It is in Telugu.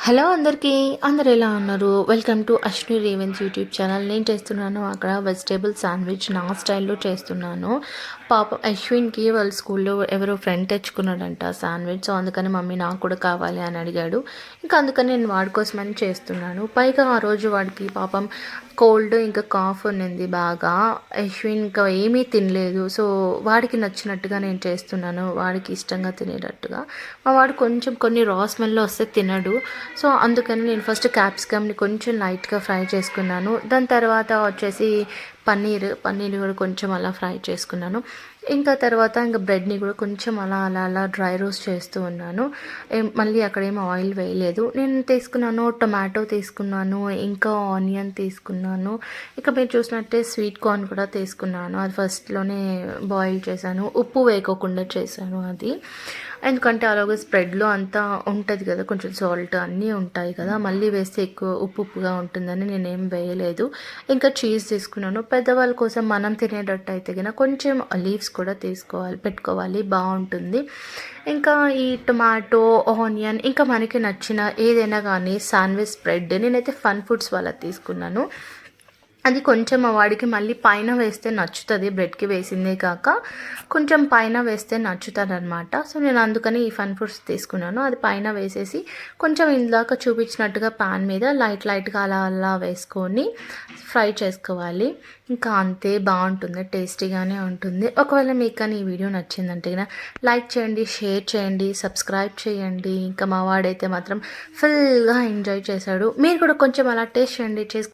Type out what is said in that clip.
హలో అందరికీ అందరు ఎలా ఉన్నారు? Welcome to Ashwini రేవెన్స్ YouTube channel. నేను చేస్తున్నాను అక్కడ వెజిటేబుల్ శాండ్విచ్ నా స్టైల్లో చేస్తున్నాను. పాప అశ్విన్కి వాళ్ళ స్కూల్లో ఎవరో ఫ్రెండ్ తెచ్చుకున్నాడంట శాండ్విచ్. సో అందుకని మమ్మీ నాకు కూడా కావాలి అని అడిగాడు. ఇంకా అందుకని నేను వాడి కోసమని చేస్తున్నాను. పైగా ఆ రోజు వాడికి పాపం కోల్డ్ ఇంకా కాఫ్ ఉన్నింది బాగా. అశ్విన్ ఇంకా ఏమీ తినలేదు. సో వాడికి నచ్చినట్టుగా నేను చేస్తున్నాను, వాడికి ఇష్టంగా తినేటట్టుగా. మా వాడు కొంచెం కొన్ని రా స్మెల్ వస్తే తినడు. సో అందుకని నేను ఫస్ట్ క్యాప్సికమ్ని కొంచెం లైట్గా ఫ్రై చేసుకున్నాను. దాని తర్వాత వచ్చేసి పన్నీర్ కూడా కొంచెం అలా ఫ్రై చేసుకున్నాను. ఇంకా తర్వాత ఇంకా బ్రెడ్ని కూడా కొంచెం అలా డ్రై రోస్ట్ చేస్తూ ఉన్నాను. మళ్ళీ అక్కడేమో ఆయిల్ వేయలేదు. నేను తీసుకున్నాను టొమాటో తీసుకున్నాను, ఇంకా ఆనియన్ తీసుకున్నాను. ఇక మీరు చూసినట్టే స్వీట్ కార్న్ కూడా తీసుకున్నాను. అది ఫస్ట్లోనే బాయిల్ చేశాను, ఉప్పు వేయకోకుండా చేశాను అది. ఎందుకంటే అలాగే స్ప్రెడ్లో అంతా ఉంటుంది కదా, కొంచెం సాల్ట్ అన్నీ ఉంటాయి కదా, మళ్ళీ వేస్తే ఎక్కువ ఉప్పుగా ఉంటుందని నేనేం వేయలేదు. ఇంకా చీజ్ తీసుకున్నాను. పెద్దవాళ్ళ కోసం మనం తినేటట్టు అయితే కనుక కొంచెం లీవ్స్ కూడా పెట్టుకోవాలి, బాగుంటుంది. ఇంకా ఈ టొమాటో, ఆనియన్, ఇంకా మనకి నచ్చిన ఏదైనా కానీ శాండ్విచ్ స్ప్రెడ్ నేనైతే ఫన్ ఫుడ్స్ వాళ్ళకి తీసుకున్నాను. అది కొంచెం మా వాడికి మళ్ళీ పైన వేస్తే నచ్చుతుంది, బ్రెడ్కి వేసిందే కాక కొంచెం పైన వేస్తే నచ్చుతుందనమాట. సో నేను అందుకని ఈ ఫన్ ఫుడ్స్ తీసుకున్నాను. అది పైన వేసేసి కొంచెం ఇందాక చూపించినట్టుగా పాన్ మీద లైట్గా అలా వేసుకొని ఫ్రై చేసుకోవాలి. ఇంకా అంతే, బాగుంటుంది, టేస్టీగానే ఉంటుంది. ఒకవేళ మీకు కానీ ఈ వీడియో నచ్చిందంటే కనుక లైక్ చేయండి, షేర్ చేయండి, సబ్స్క్రైబ్ చేయండి. ఇంకా మా వాడైతే మాత్రం ఫుల్గా ఎంజాయ్ చేశాడు. మీరు కూడా కొంచెం అలా టేస్ట్ చేయండి.